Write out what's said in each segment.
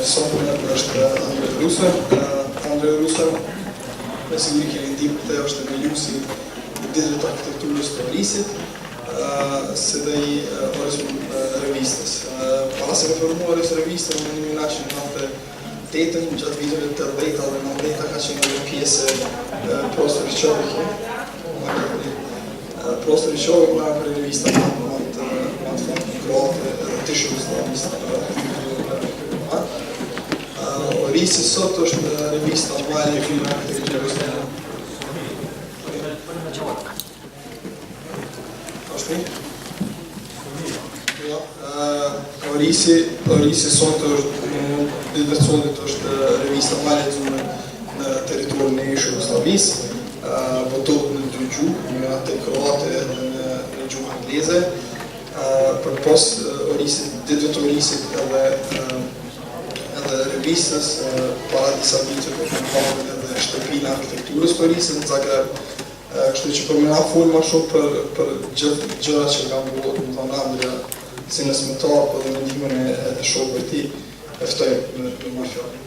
software është Andrija Rusan, me siguri keni ndimë këtë është themeluesi i ditëve të arkitekturës të Orisit, se dhe i Oris revistës. Pas e reformuar Oris revistën në 1998, gjatë viteve të 80 dhe 90 ka qenë një pjesë prostor i Čovjek. Prostor i Čovjek nga për revista më të kroate dhe të shumë revista. Orisi sot është revista online e filmë arkitekturës. Orisi sot është revista valezume në teritorin e Jugosllavisë, votohet në dy gjuhë, në atë kroate dhe në gjuhë angleze. Përpos ditëve të Orisit edhe revistës, para disa viteve kemi pasur edhe shtëpinë e arkitekturës të Orisit në Zagreb. Kështu që për mëna folë ma shumë për gjithë gjëra që kam bëllot, më thonë Andrija, si nësmetar, për dhe mendimën e shokëve ti, eftoj në marrë fjallë.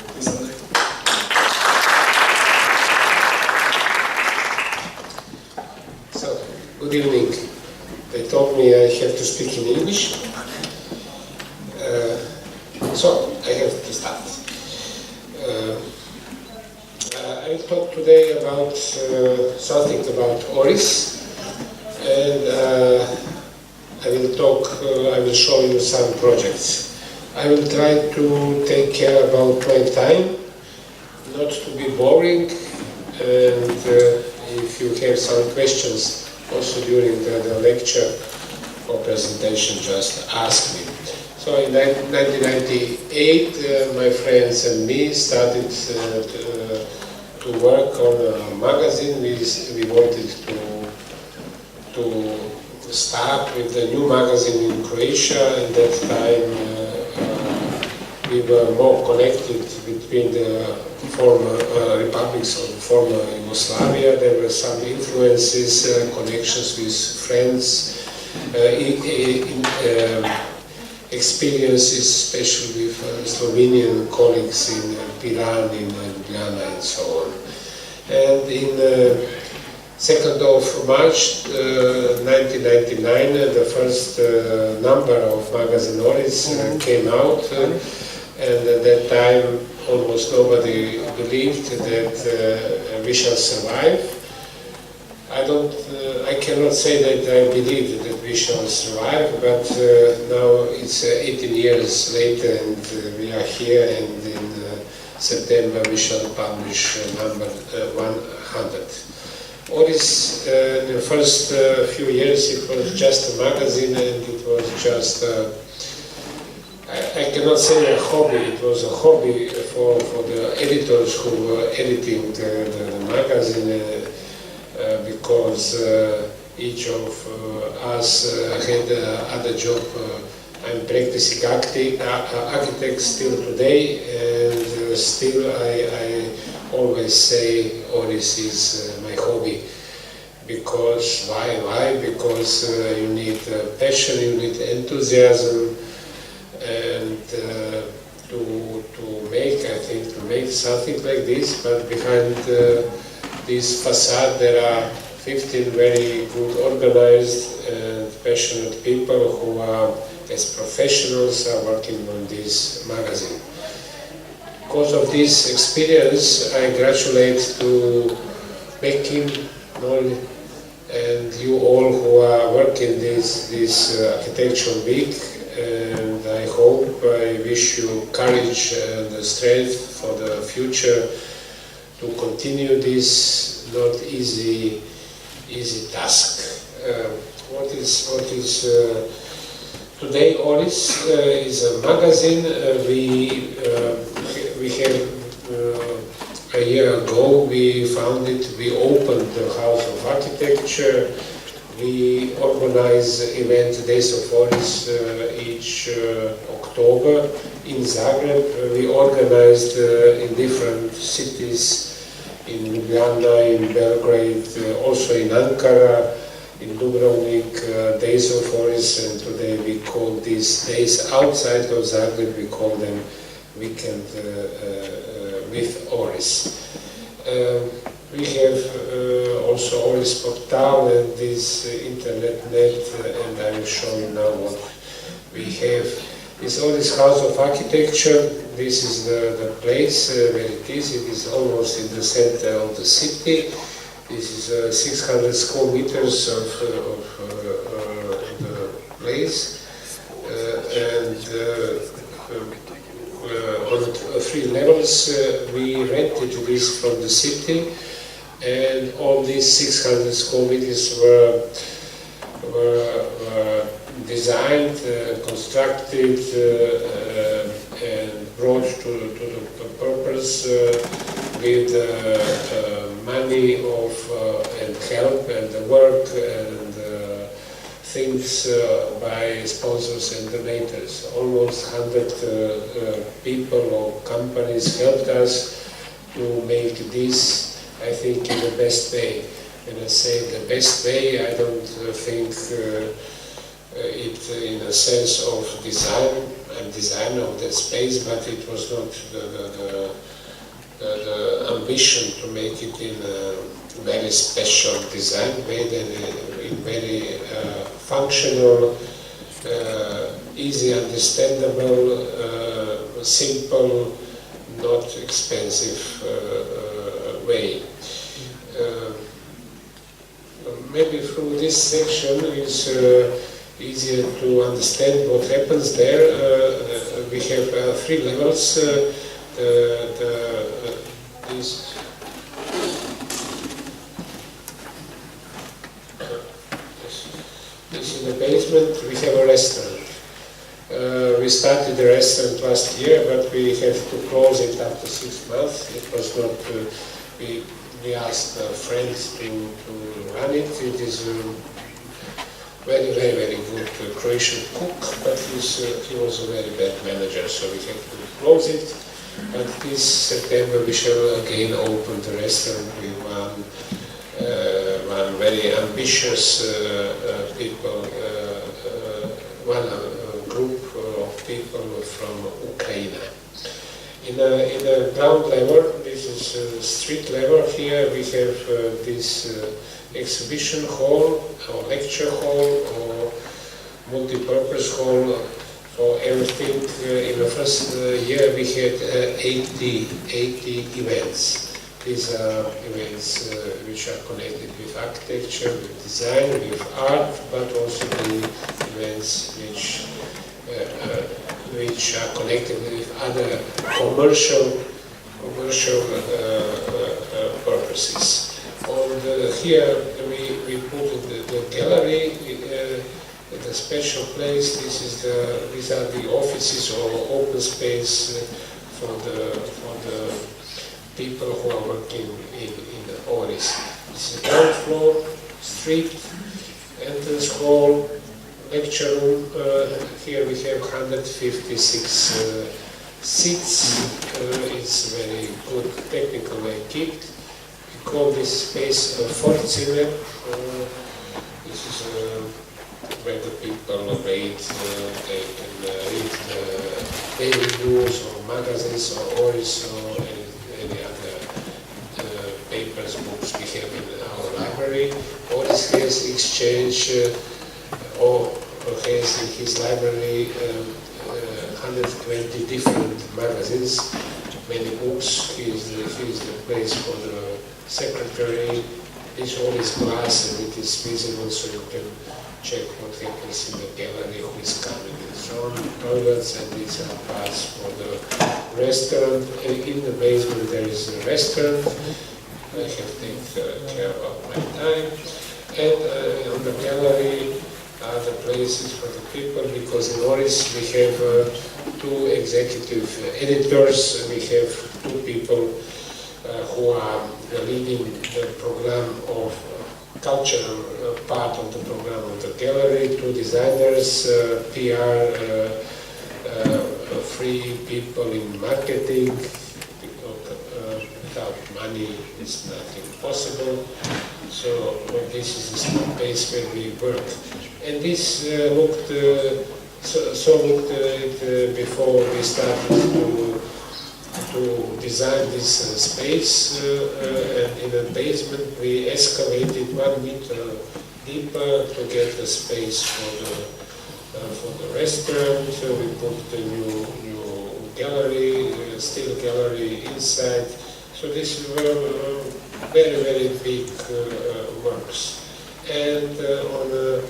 So, good evening. They told me I have to speak in English. So, I have to start. I will talk today about something about Oris, and I will show you some projects. I will try to take care about my time, not to be boring, and if you have some questions also during the lecture or presentation, just ask me. So in 1998, my friends and me started to work on a magazine. We wanted to start with the new magazine in Croatia. At that time, we were more connected between the former republics of former Yugoslavia. There were some influences, connections with friends, experiences, especially with Slovenian colleagues in Piran, in Ljubljana, and so on. And in 2nd of March 1999, the first number of magazine Oris came out, and at that time almost nobody believed that we shall survive. I cannot say that I believe that we shall survive, but now it's 18 years later and we are here, and in September we shall publish number 100. Oris, in the first few years it was just a magazine, and it was just, I cannot say a hobby, it was a hobby for the editors who were editing the magazine, because each of us had other job. I'm practicing architect still today, and still I always say Oris is my hobby. Because why? Because you need passion, you need enthusiasm, and to make something like this. But behind this facade there are 15 very good organized and passionate people who are, as professionals, are working on this magazine. Because of this experience, I gratulate to Bekim, Nol, and you all who are working this architectural week, and I wish you courage and strength for the future to continue this not easy task. What is today? Oris is a magazine. We have a year ago we founded. We opened the House of Architecture. We organize event Days of Oris each October in Zagreb. We organized in different cities, in Ljubljana, in Belgrade, also in Ankara, in Dubrovnik, Days of Oris, and today we call these days outside of Zagreb, we call them weekend with Oris. We have also Oris portal and this internet net, and I will show you now what we have. This Oris House of Architecture. This is the place where it is. It is almost in the center of the city. This is 600 square meters of the place, and on 3 levels we rented this from the city, and all these 600 square meters were designed, constructed, and brought to the purpose with money of and help and the work and things by sponsors and donators. Almost 100 people or companies helped us to make this, I think, in the best way. When I say the best way, I don't think it in a sense of design. I'm designer of that space, but it was not the ambition to make it in a very special design way, in very functional, easy understandable, simple, not expensive way. Maybe through this section is easier to understand what happens there. We have 3 levels. This in the basement we have a restaurant. We started the restaurant last year, but we had to close it after 6 months. It was not. We asked friends to run it. It is very good Croatian cook, but he was a very bad manager, so we had to close it. But this September we shall again open the restaurant with one very ambitious people, one group of people from Ukraine. In the ground level, this is street level. Here we have this exhibition hall, or lecture hall, or multi-purpose hall for everything. In the first year we had 80 events. These are events which are connected with architecture, with design, with art, but also the events which are connected with other commercial purposes. Here we put the gallery, the special place. These are the offices or open space for the people who are working in the Oris. This is ground floor, street, entrance hall, lecture room. Here we have 156 seats. It's very good, technically equipped. We call this space Vorzimmer. This is where the people wait. They can read the daily news or magazines or Oris or any other papers, books we have in our library. Oris has exchange or has in his library 120 different magazines, many books. He is the place for the secretary. It's always glass and it is visible, so you can check what happens in the gallery, who is coming and so on. Toilets, and these are parts for the restaurant. In the basement there is a restaurant. I have taken care of my time. And on the gallery are the places for the people, because in Oris we have 2 executive editors. We have 2 people who are leading the program of cultural part of the program of the gallery, 2 designers, PR, 3 people in marketing. Without money it's nothing possible. So this is the space where we work. And this looked before we started to designed this space, and in the basement we excavated 1 meter deeper to get a space for the restaurant. We put the new gallery, steel gallery inside. So this were very, very big works. And on the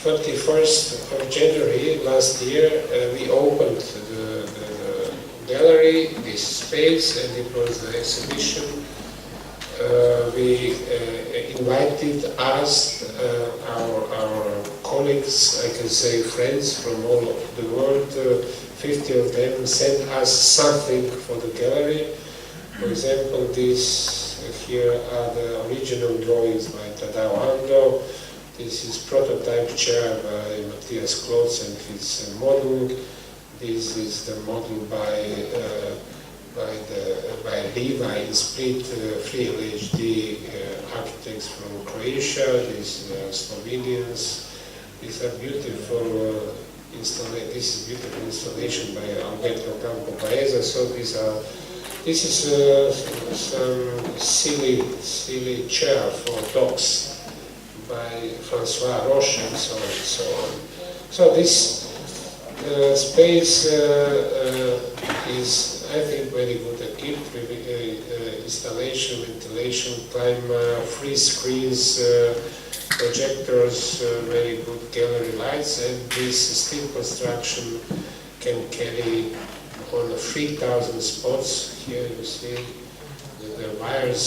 31st of January last year, we opened the gallery, this space, and it was the exhibition. We invited us, our colleagues, I can say friends from all over the world, 50 of them sent us something for the gallery. For example, here are the original drawings by Tadao Ando. This is prototype chair by Matthias Klotz and his model. This is the model by Levi in Split, free LHD architects from Croatia. These are Slovenians. These are beautiful this is beautiful installation by Alberto Campo Baeza. So this is some silly chair for dogs by Francois Roche and so on and so on. So this space is, I think, very good equipped with installation, ventilation, climate, free screens, projectors, very good gallery lights, and this steel construction can carry on 3,000 spots. Here you see the wires,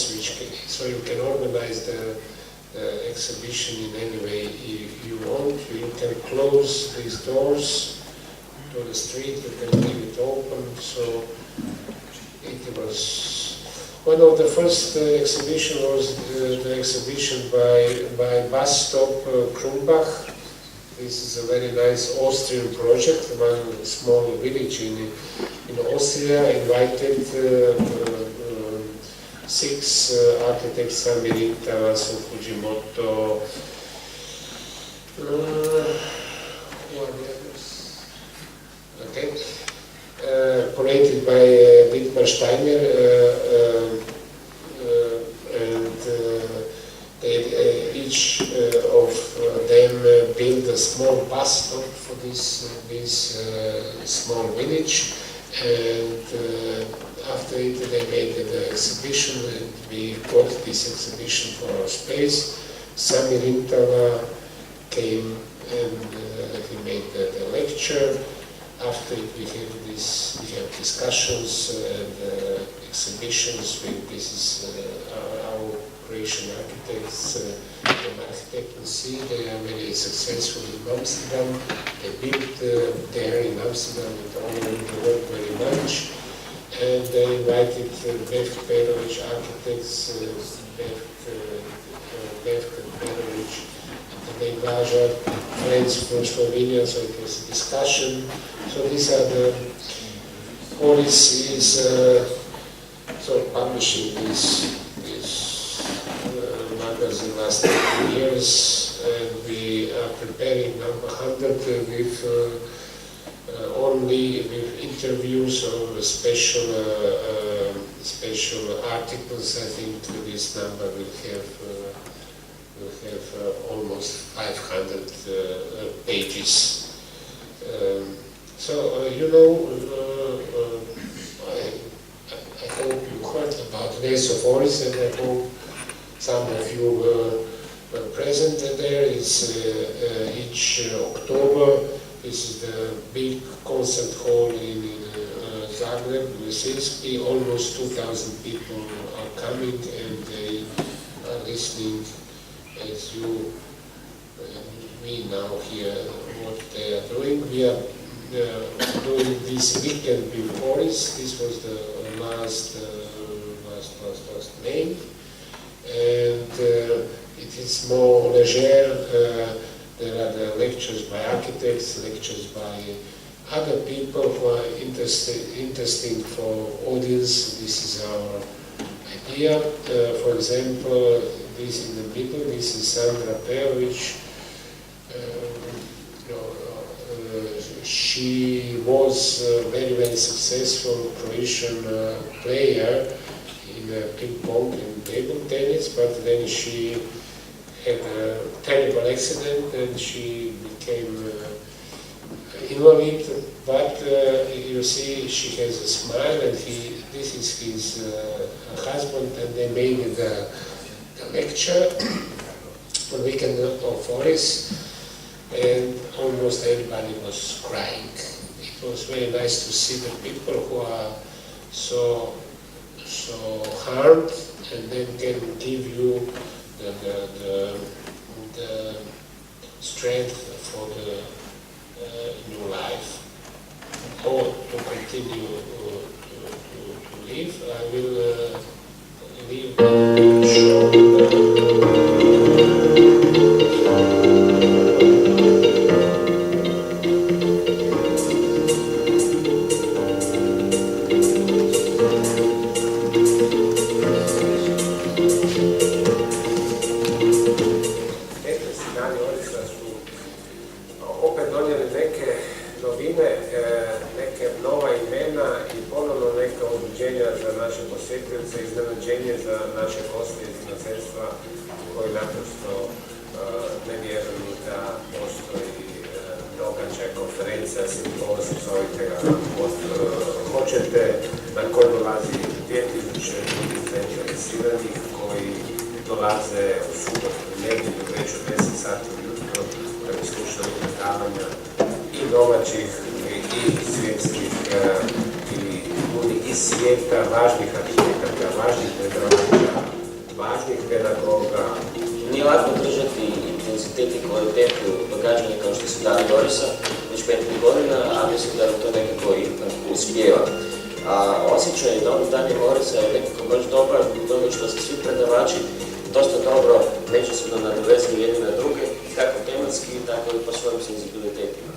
so you can organize the exhibition in any way you want. You can close these doors to the street, you can leave it open. So it was one of the first exhibition was the exhibition by bus stop Krumbach. This is a very nice Austrian project. One small village in Austria invited 6 architects: Sami Rita, Fujimoto, okay, curated by Dietmar Steiner, and each of them built a small bus stop for this small village, and after it they made the exhibition, and we got this exhibition for our space. Sami Rintala came and he made the lecture. After it we have discussions and exhibitions with our Croatian architects, from architecture. They are very successful in Amsterdam. They built there in Amsterdam and all over the world very much. And they invited Bevk Perovic architects, Bevk and Perovic, and they Vaja, friends from Slovenia, so it was a discussion. So these are the, Oris is publishing this magazine last 2 years, and we are preparing number 100 with only with interviews or special articles. I think this number will have almost 500 pages. I hope you heard about the days of Oris, and I hope some of you were present there. It's each October. This is the big concert hall in Zagreb, Lisinski. Almost 2,000 people are coming, and they are listening as you we now hear what they are doing. We are doing this weekend with Oris. This was the last May, and it is more leisure. There are the lectures by architects, lectures by other people who are interesting for audience. This is our idea. For example, this in the middle, this is Sandra Perovic. she was a very, very successful Croatian player in ping pong and table tennis, but then she had a terrible accident and she became invalid. But you see, she has a smile, and this is his husband, and they made the lecture on weekend of Oris, and almost everybody was crying. It was very nice to see the people who are so harmed, and then can give you the strength for the new life, or to continue to live. I will leave the show. Iznenađenje za naše goste iz inozemstva koji naprosto ne vjeruju da postoji događaj, konferencija, simpozij, zovite ga hoćete, na koji dolazi 2000 ljudi zainteresiranih koji dolaze u subotu, nedjelju, već u 10 sati ujutro da bi slušali predavanja i domaćih i svjetskih ljudi iz svijeta, važnih arhitekata, važnih predavača, važnih pedagoga. Nije lako držati intenzitet i kvalitetu događanja kao što se Dan Orisa već 15 godina, a mislim da to nekako i uspijeva. A osjećaj da Dan Orisa je nekako baš dobar zbog toga što se svi predavači dosta dobro međusobno nadovezuju jedni na druge, kako tematski, tako i po svojim senzibilitetima.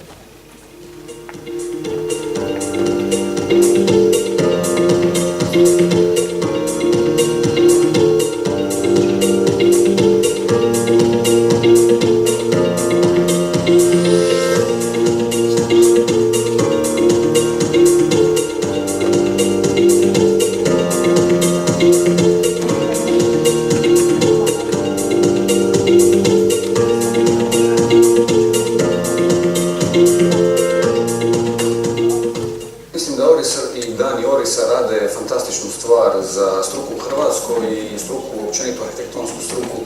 za struku u Hrvatskoj i struku, općenito arhitektonsku struku.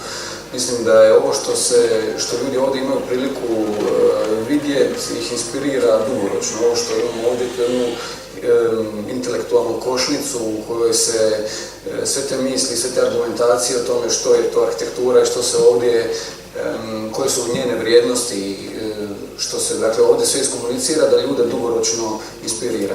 Mislim da je ovo što ljudi ovdje imaju priliku vidjeti, ih inspirira dugoročno. Ovo što imamo ovdje, jednu intelektualnu košnicu u kojoj se sve te misli, sve te argumentacije o tome što je to arhitektura i što se ovdje, koje su njene vrijednosti, što se dakle ovdje sve iskomunicira, da ljude dugoročno inspirira.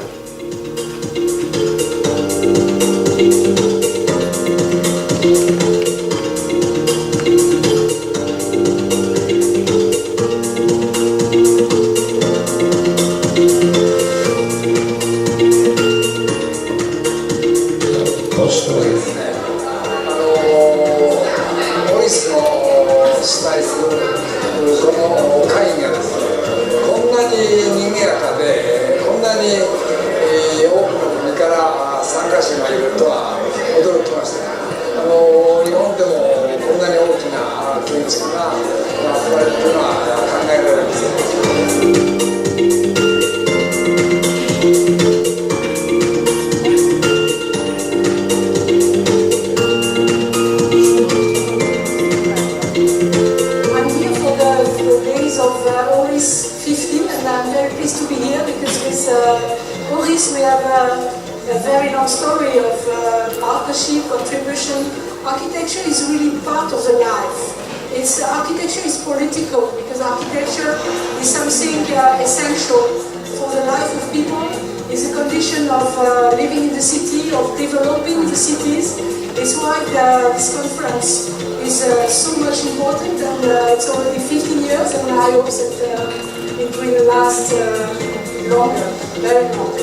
Architecture is really part of the life. Architecture is political because architecture is something essential for the life of people. It's a condition of living in the city, of developing the cities. It's why this conference is so much important, and it's already 15 years, and I hope that it will last longer, very long.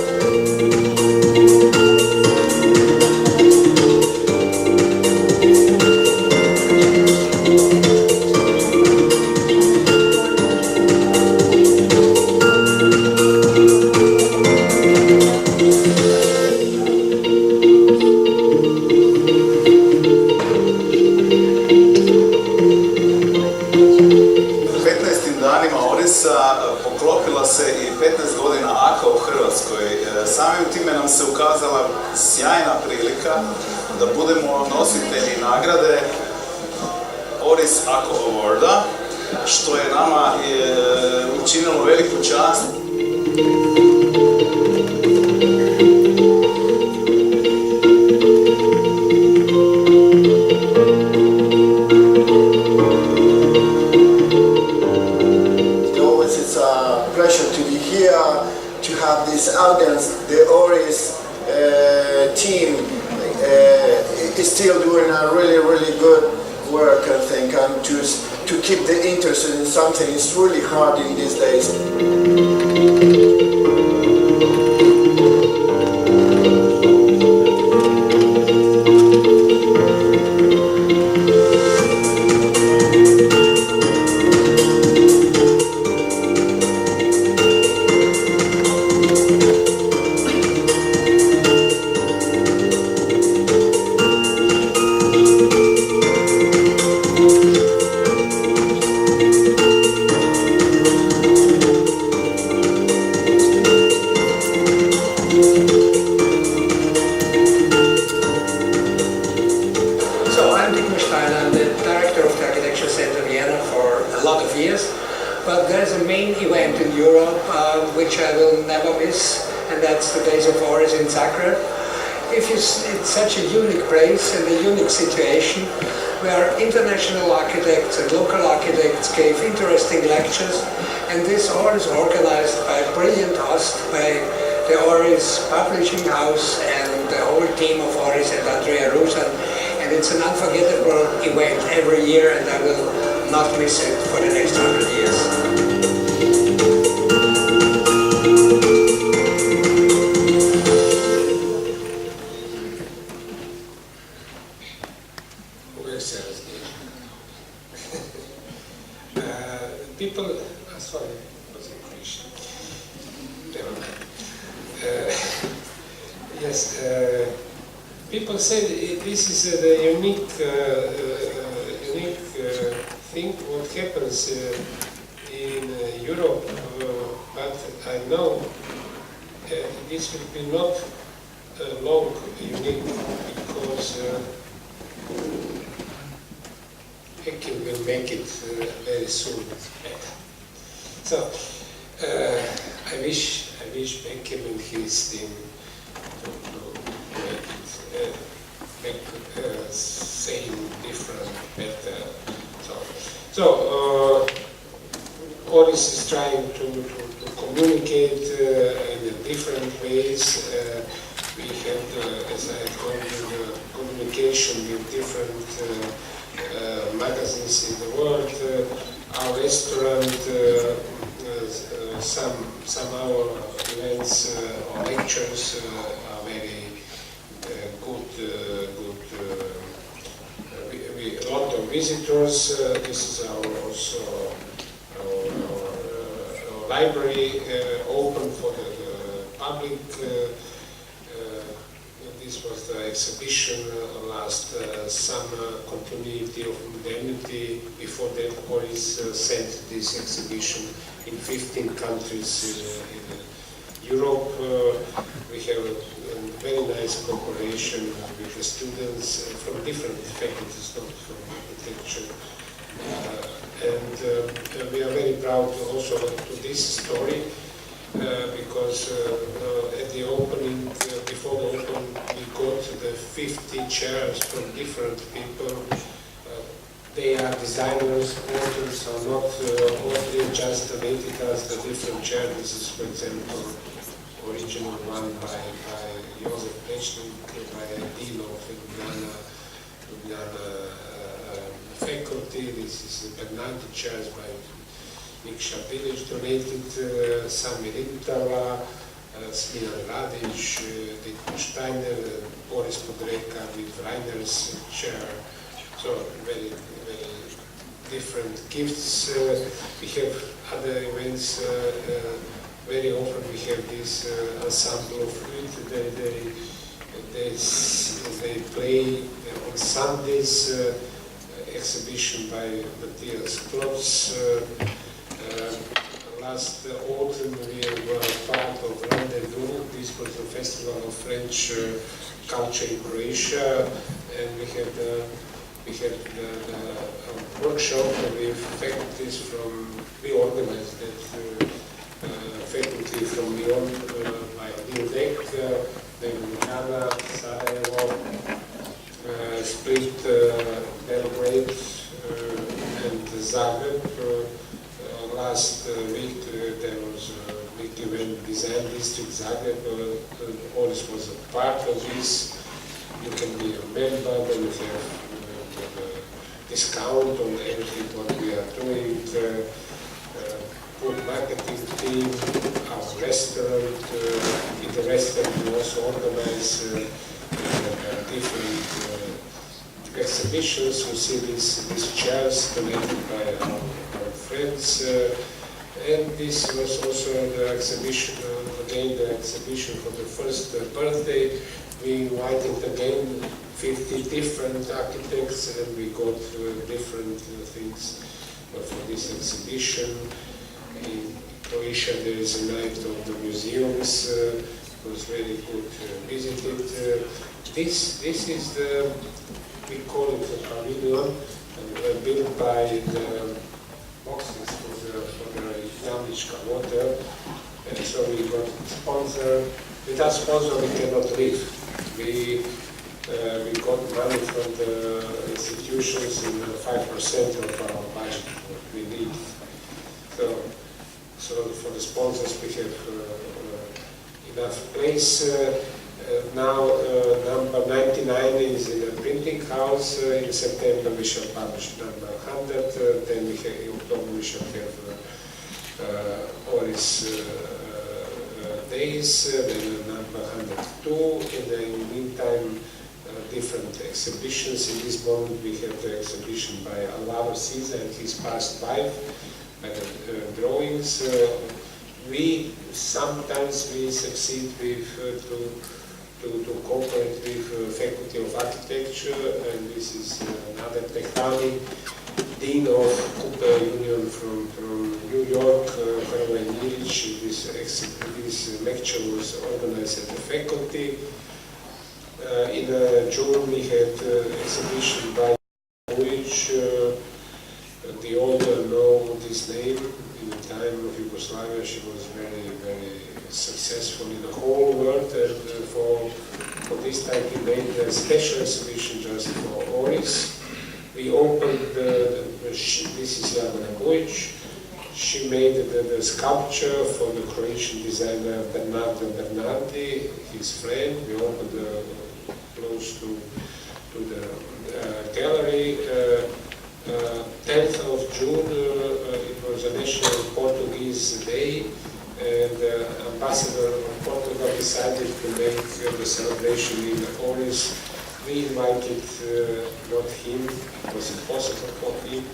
Samim time nam se ukazala sjajna prilika da budemo nositelji nagrade Oris Awarda, što je nama učinilo veliku čast. To have this audience, the Oris team is still doing a really good work, I think, and to keep the interest in something is really hard in these days. which I will never miss, and that's the days of Oris in Zagreb. It's such a unique place and a unique situation where international architects and local architects gave interesting lectures, and this all is organized by a brilliant host, by the Oris publishing house and the whole team of Oris and Andrija Rusan, and it's an unforgettable event every year, and I will not miss it for the next 100 years. People, sorry, was in Croatian. Never mind. Yes, people said this is the unique thing what happens in Europe, but I know this will be not long unique because Peking will make it very soon better. So I wish Peking and his team to make it same, different, better. So Oris is trying to communicate in different ways. We have, as I told you, communication with different magazines in the world. Our restaurant, some our events or lectures are very good. A lot of visitors. This is also our library open for the public. This was the exhibition last summer, Continuity of Modernity. Before that, Oris sent this exhibition in 15 countries in Europe. We have a very nice cooperation with the students from different faculties, not from architecture. And we are very proud also to this story because at the opening, before the opening, we got the 50 chairs from different people. They are designers, authors, are not only just donated as the different chairs. This is, for example, original one by Josef Plečnik, by Dean of Ljubljana faculty. This is the Bernardi chairs by Mimica donated, Sami Rintala, Smilan Radić, Dietmar Steiner, Boris Podreka with Reiner's chair. So very different gifts. We have other events. Very often we have this ensemble of flute. They play on Sundays. Exhibition by Matthias Klotz. Last autumn we were part of Rendezvous. This was a Festival of French Culture in Croatia, and we had the workshop with faculties from, we organized that faculty from Lyon by Vedran, Mimica, Sarajevo, Split, Belgrade, and Zagreb. Last week there was a big event, Design District Zagreb. Oris was a part of this. You can be a member, then you have discount on everything what we are doing. Good marketing team, our restaurant. In the restaurant we also organize different exhibitions. You see these chairs donated by our friends. And this was also the exhibition, again the exhibition for the first birthday. We invited again 50 different architects, and we got different things for this exhibition. In Croatia there is a night of the museums, it was very good visited. This is the, we call it a pavilion, built by the boxes for the Jamnička water, and so we got a sponsor. Without sponsor we cannot live. We got money from the institutions in 5% of our budget, what we need. So for the sponsors we have enough place. Now number 99 is in a printing house. In September we shall publish number 100. Then we have, in October we shall have Oris days, then number 102. In the meantime, different exhibitions. In this moment we have the exhibition by Alvaro Siza and his past life, by the drawings. We sometimes we succeed with to cooperate with Faculty of Architecture, and this is another Tehtani, Dean of Cooper Union from New York, Caroline Ilic. This lecture was organized at the faculty. In June we had exhibition by which the older know this name. In the time of Yugoslavia she was very, very successful in the whole world, and for this time we made a special exhibition just for Oris. We opened, this is Javna Bujic. She made the sculpture for the Croatian designer Bernardo Bernardi, his friend. We opened close to the gallery. 10th of June, it was a National Portuguese Day, and Ambassador of Portugal decided to make the celebration in Oris. We invited, not him, it was impossible for him.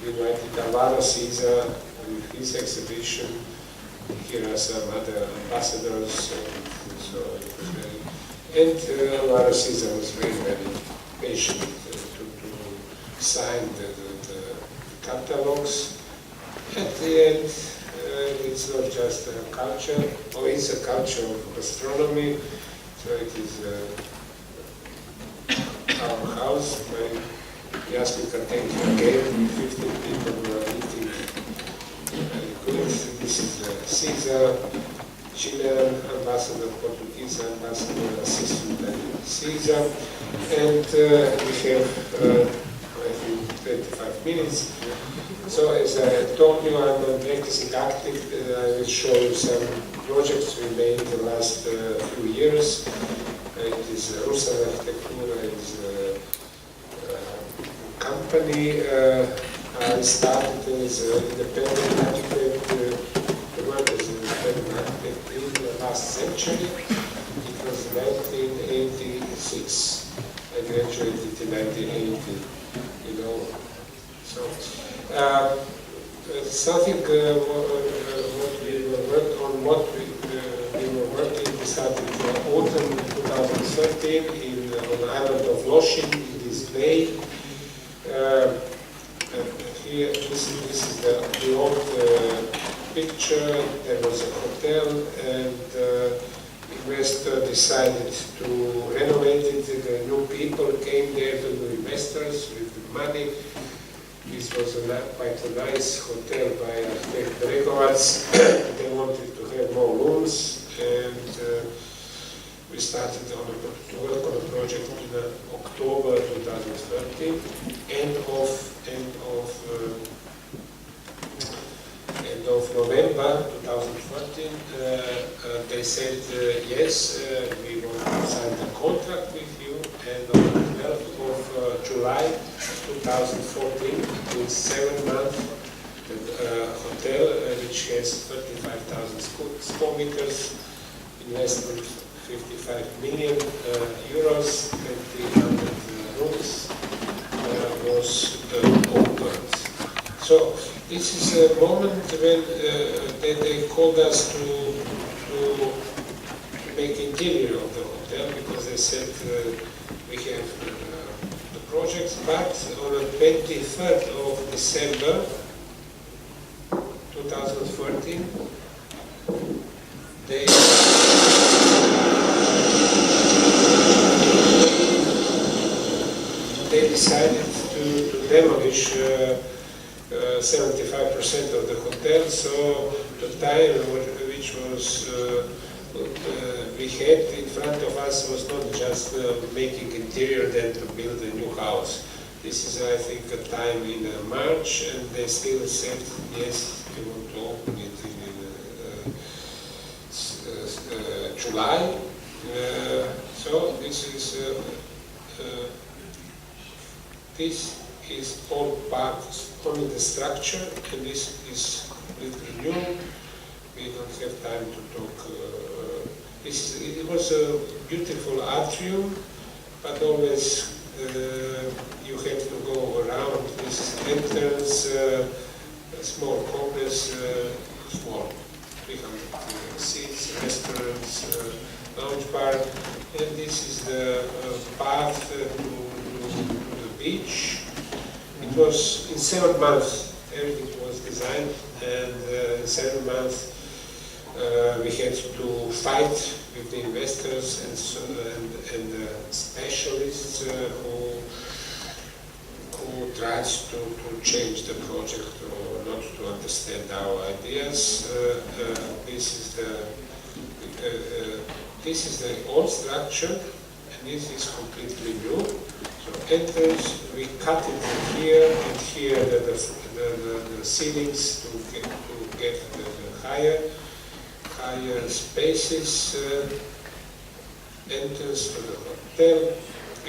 We invited Alvaro Siza with his exhibition. Here are some other ambassadors, so it was very, and Alvaro Siza was very, very patient to sign the catalogs. At the end, it's not just a culture, or it's a culture of gastronomy, so it is our house. Jasmine, thank you again. 15 people were eating very good. This is Caesar, Chilean ambassador, Portuguese ambassador, assistant Caesar, and we have I think 25 minutes. So as I told you, I'm a practicing architect. I will show you some projects we made in the last few years. It is Rusan Arhitektura, it is a company. I started as an independent architect, worked as an independent architect in the last century. It was 1986. I graduated in 1980, you know. So, something what we were working, we started in autumn 2013 on the island of Lošinj in this bay. Here, this is the old picture. There was a hotel, and it investor decided to renovate it. The new people came there, the new investors with the money. This was quite a nice hotel by architect Bregovac. They wanted to have more rooms, and we started to work on a project in October 2013. End of November 2014, they said, yes, we want to sign the contract with you, and on the 12th of July 2014, in 7 months, the hotel, which has 35,000 square meters, investment 55 million euros, 2,300 rooms, was opened. So this is a moment when they called us to make interior of the hotel, because they said we have the projects, but on the 23rd of December 2014, they decided to demolish 75% of the hotel, so the time which was we had in front of us was not just making interior, then to build a new house. This is, I think, a time in March, and they still said, yes, we want to open it in July. So this is all part, only the structure, and this is completely new. We don't have time to talk. It was a beautiful atrium, but always you have to go around this entrance, small complex, small, 300 seats, restaurants, lounge bar, and this is the path to the beach. It was in 7 months, everything was designed, and in 7 months we had to fight with the investors and the specialists who tried to change the project or not to understand our ideas. This is the old structure, and this is completely new. So entrance, we cut it here and here, the ceilings to get the higher spaces, entrance to the hotel.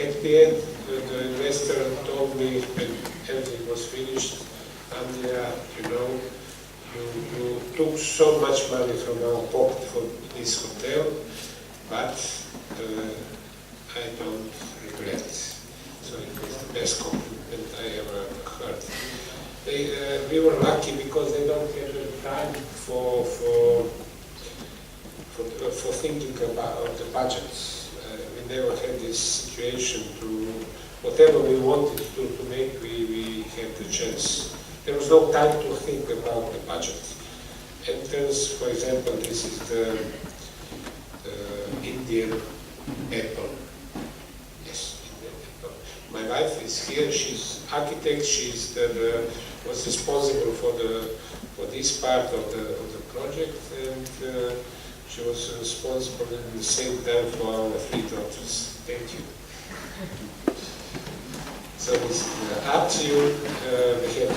At the end, the investor told me when everything was finished, Andrija, you took so much money from our pocket for this hotel, but I don't regret. So it was the best compliment I ever heard. We were lucky because they don't have the time for thinking about the budgets. We never had this situation to, whatever we wanted to make, we had the chance. There was no time to think about the budget. Entrance, for example, this is the Indian apple. Yes, Indian apple. My wife is here, she's architect, she's was responsible for this part of the project, and she was responsible at the same time for our 3 daughters. Thank you. So this is the atrium. We had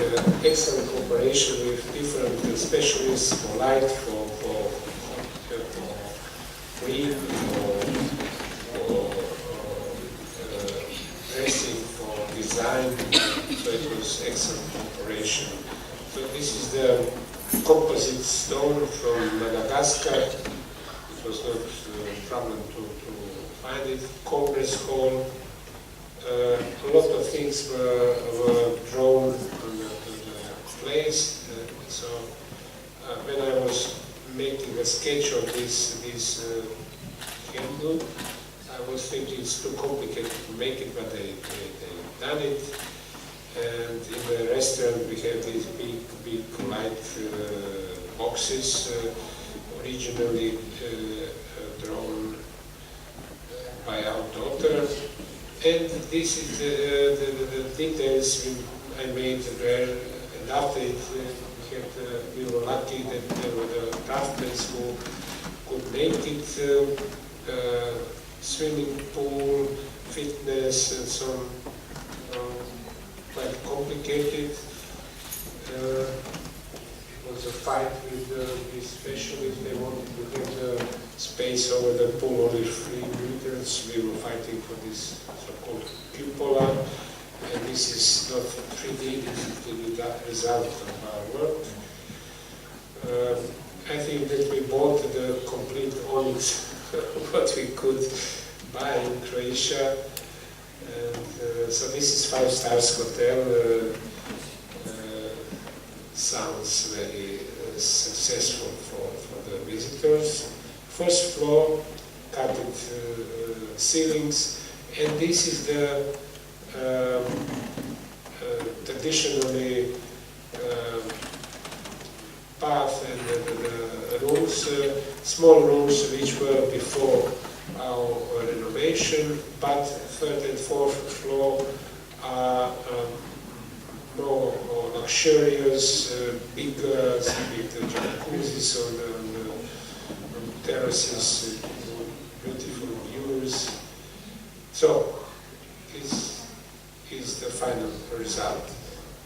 excellent cooperation with different specialists for light, for green, for dressing, for design. So it was excellent cooperation. So this is the composite stone from Madagascar. It was not a problem to find it. Congress Hall. A lot of things were drawn on the place. So when I was making a sketch of this handle, I was thinking it's too complicated to make it, but they done it. And in the restaurant we have these big light boxes, originally drawn And this is the details I made there. And after it, we were lucky that there were the craftsmen who could make it swimming pool, fitness, and so on. Quite complicated. It was a fight with these specialists. They wanted to have the space over the pool only 3 meters. We were fighting for this so-called cupola. And this is not 3D, this is the result of our work. I think that we bought the complete onyx what we could buy in Croatia. And so this is 5 stars hotel. Sounds very successful for the visitors. First floor, carpet ceilings, and this is the traditionally path and the rooms, small rooms which were before our renovation, but third and fourth floor are more luxurious, bigger, with the jacuzzis on the terraces, beautiful views. So this is the final result.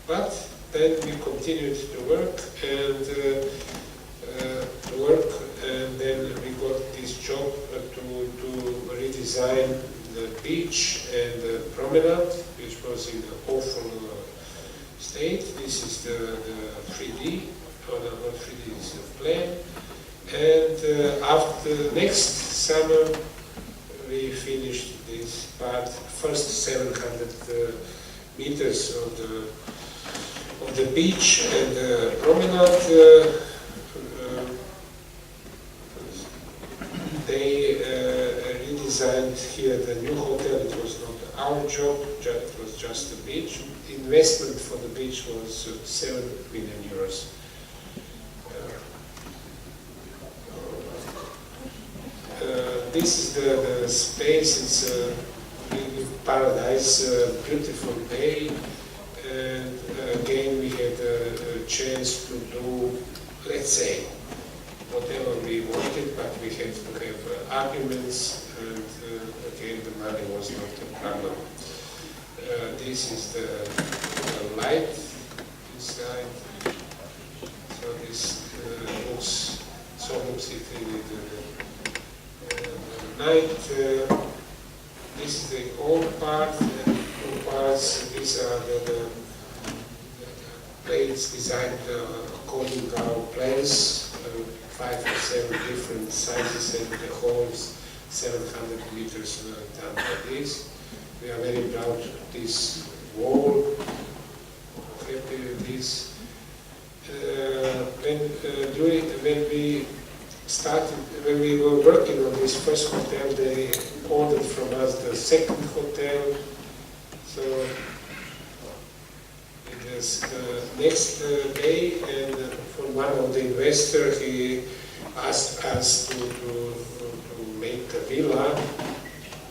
But then we continued to work and then we got this job to redesign the beach and the promenade, which was in an awful state. This is the 3D, or not 3D, it's the plan. And after next summer, we finished this part, first 700 meters of the beach and the promenade. They redesigned here the new hotel. It was not our job, it was just the beach. Investment for the beach was 7 million euros. This is the space. It's a really paradise, beautiful bay, and again we had a chance to do, let's say, whatever we wanted, but we had to have arguments, and again the money was not a problem. This is the light inside. So this looks it in the night. This is the old part and two parts. These are the plates designed according to our plans, 5 or 7 different sizes, and the whole 700 meters done by this. We are very proud of this wall, happy with this. When we were working on this first hotel, they ordered from us the second hotel. So it was the next day, and from one of the investors, he asked us to make a villa.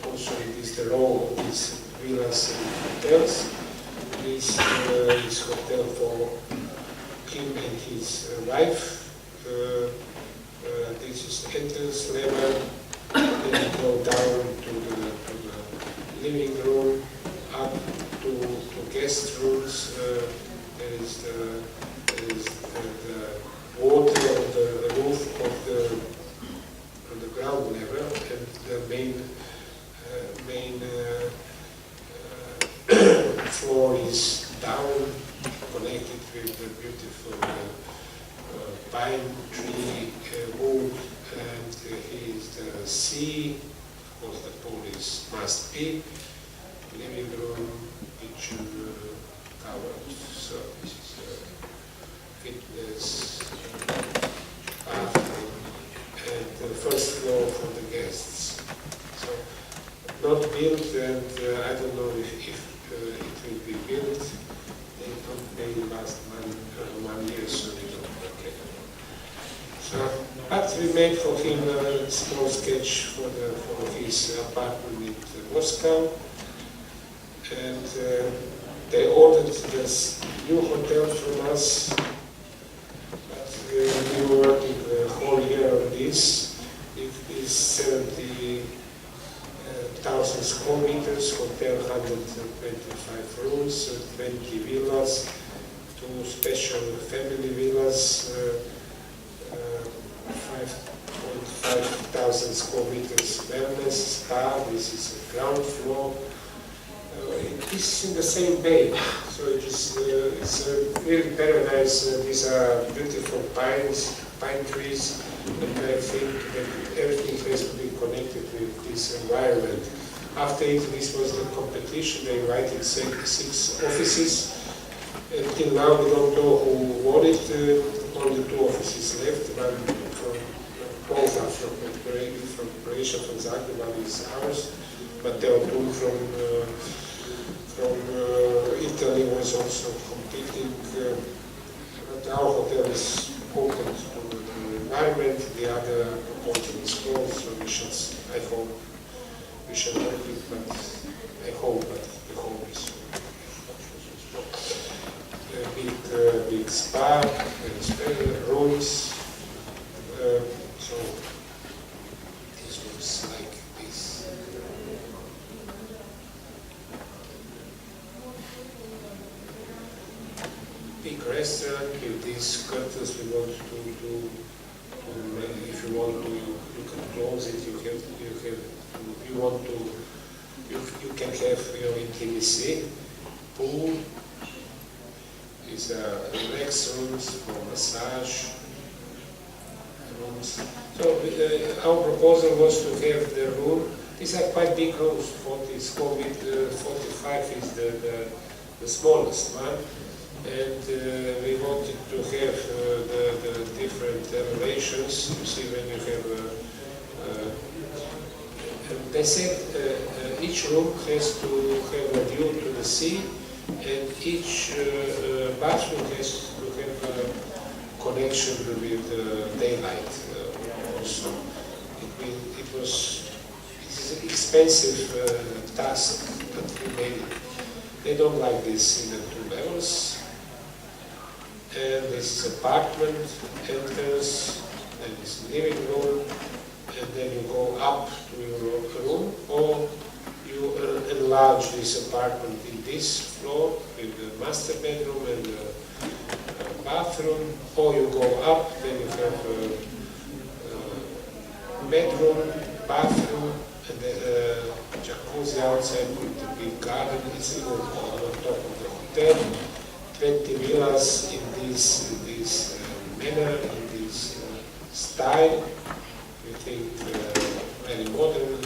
Also, it is the law of these villas and hotels. This is hotel for him and his wife. This is the entrance level. Then you go down to the living room, up to guest rooms. There is the water on the roof on the ground level, and the main floor is down, connected with the beautiful pine tree wood, and here is the sea. Of course, the pool must be living room, kitchen covered. So this is fitness, bathroom, and the first floor for the guests. So not built, and I don't know if it will be built. They don't pay last 1 year, so they don't work anymore. So, but we made for him a small sketch for his apartment in Moscow, and they ordered this new hotel from us, but we were working the whole year on this. It is 70,000 square meters, hotel 125 rooms, 20 villas, 2 special family villas, 5,500 square meters wellness spa. This is a ground floor. It is in the same bay, so it's really paradise. These are beautiful pine trees, and I think that everything has to be connected with this environment. After this was the competition, they invited 6 offices. Until now, we don't know who won it. Only 2 offices left. One from both are from Croatia, from Zagreb. One is ours, but there are 2 from Italy was also competing. But our hotel is open to the environment. The other hotel is closed, so we should. I hope we shall help it, but I hope that the hope is. Big spa, rooms, so this looks like this. Big restaurant with these curtains. We want to do. If you want to, you can close it. You can have your intimacy, pool. These are relax rooms for massage rooms. So our proposal was to have the room. These are quite big rooms. 40 square meter, 45 is the smallest one, and we wanted to have the different elevations. You see, when you have. They said each room has to have a view to the sea. And each bathroom has to have a connection with daylight also. It's an expensive task, but we made it. They don't like this in the 2 levels. And this is apartment entrance, and this living room, and then you go up to your room, or you enlarge this apartment in this floor with the master bedroom and the bathroom, or you go up, then you have a bedroom, bathroom, and the jacuzzi outside with the big garden. It's on top of the hotel. 20 villas in this manner, in this style. We think very modern.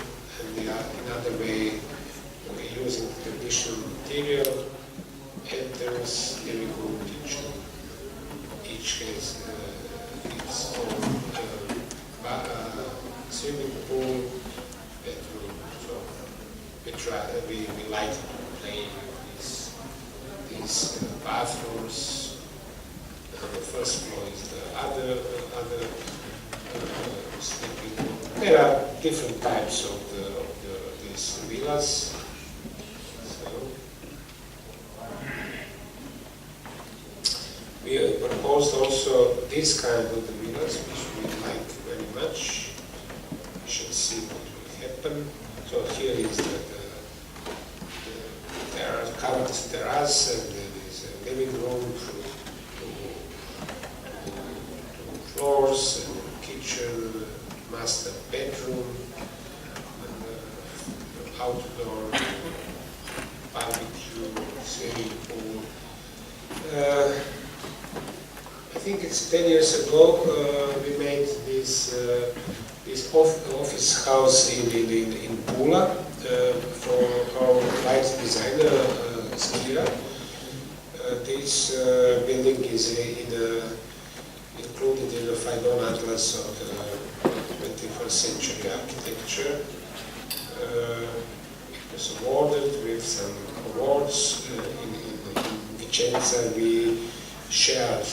Another way, using traditional material, enters living room, kitchen. Each has its own swimming pool, bedroom. So we like to play with these bathrooms. The first floor is the other sleeping room. There are different types of these villas. So we proposed also this kind of the villas, which we like very much. We should see what will happen. So here is the covered terrace, and there is a living room, 2 floors, and kitchen, master bedroom, and outdoor barbecue, swimming pool. I think it's 10 years ago we made this office house in Pula for our light designer Skira. This building is included in the Faidon Atlas of the 21st century architecture. It was awarded with some awards. In Vicenza we shared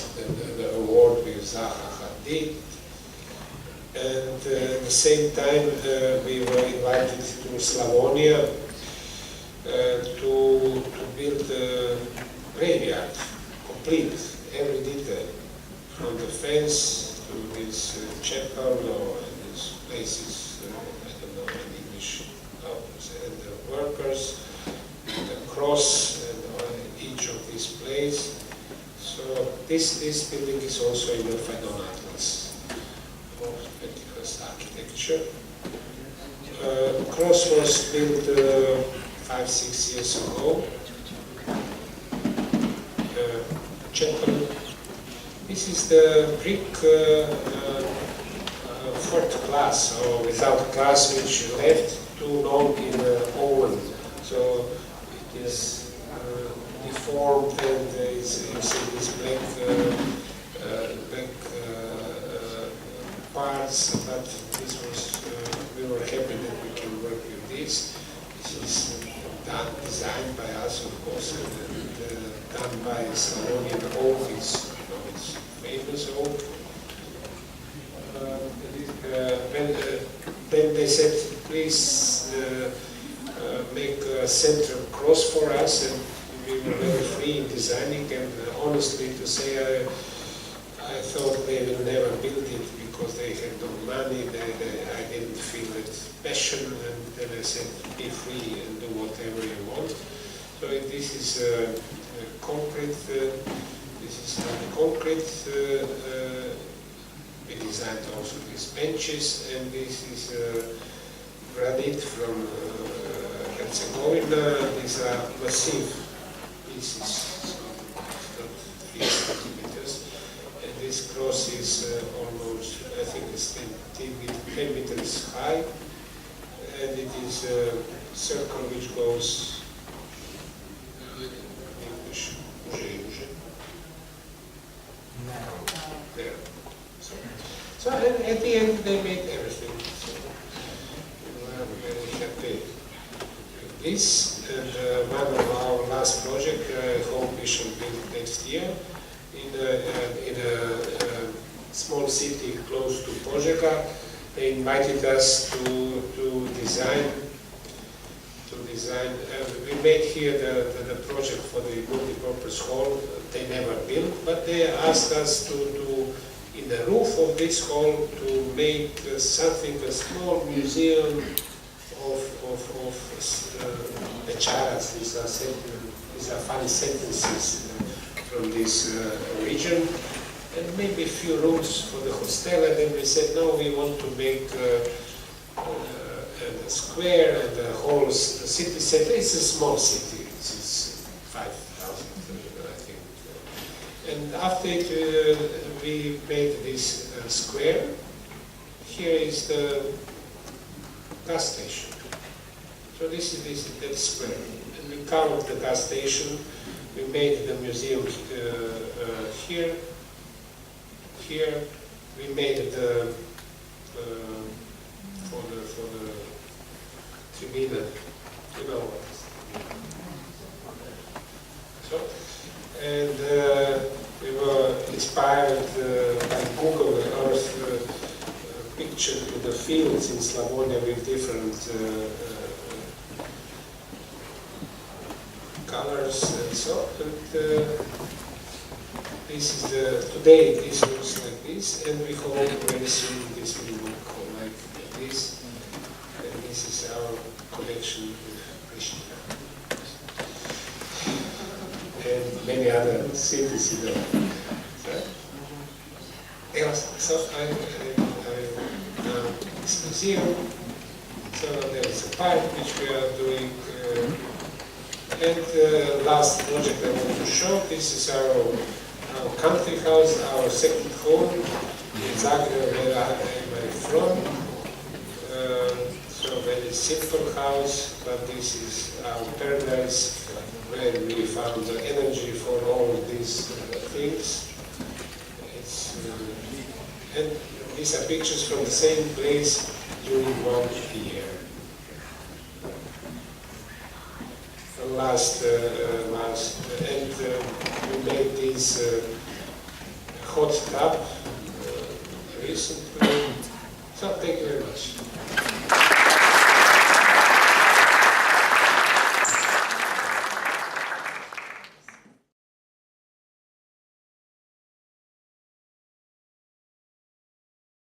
the award with Zaha Hadid. And at the same time we were invited to Slavonia to built a graveyard, complete, every detail, from the fence to this chapel or these places, I don't know in English, and the workers, the cross, and each of these places. So this building is also in the Vedran Atlas of 21st architecture. Cross was built 5-6 years ago. Chapel. This is the brick fourth class, or without glass, which left too long in the oven. So it is deformed, and you see these black parts. But this was we were happy that we can work with this. This is designed by us, of course, and done by Slavonian oak. It's famous oak. Then they said, please make a central cross for us, and we were very free in designing. And honestly, to say, I thought they will never build it because they had no money. I didn't feel it passion, and then I said, be free and do whatever you want. So this is concrete. This is concrete. We designed also these benches, and this is granite from Herzegovina. These are massive pieces, so it's not 3 centimeters. And this cross is almost, I think it's 10 meters high, and it is a circle which goes in English, there. So at the end they made everything. So we were very happy with this. And one of our last project, I hope we shall build next year in a small city close to Požega. They invited us to design. We made here the project for the multi-purpose hall. They never built, but they asked us to in the roof of this hall to make something, a small museum of pecharas. These are funny sentences from this region, and maybe a few rooms for the hostel. And then we said, no, we want to make a square and the whole city center. It's a small city. It's 5,000, I think. And after it, we made this square. Here is the gas station. So this is that square. And we covered the gas station. We made the museum here. Here we made the for the tribuna, you know what. So, and we were inspired by Google Earth picture to the fields in Slavonia with different colors and so. And this is today this looks like this, and we hope very soon this will look like this. And this is our collection with Pristina and many other cities in the world. So this museum. So there is a park which we are doing. And last project I want to show. This is our country house, our second home in Zagreb, where I am from. So very simple house, but this is our paradise where we found the energy for all of these things. And these are pictures from the same place during 1 year. And we made this hot tub recently. So thank you very much.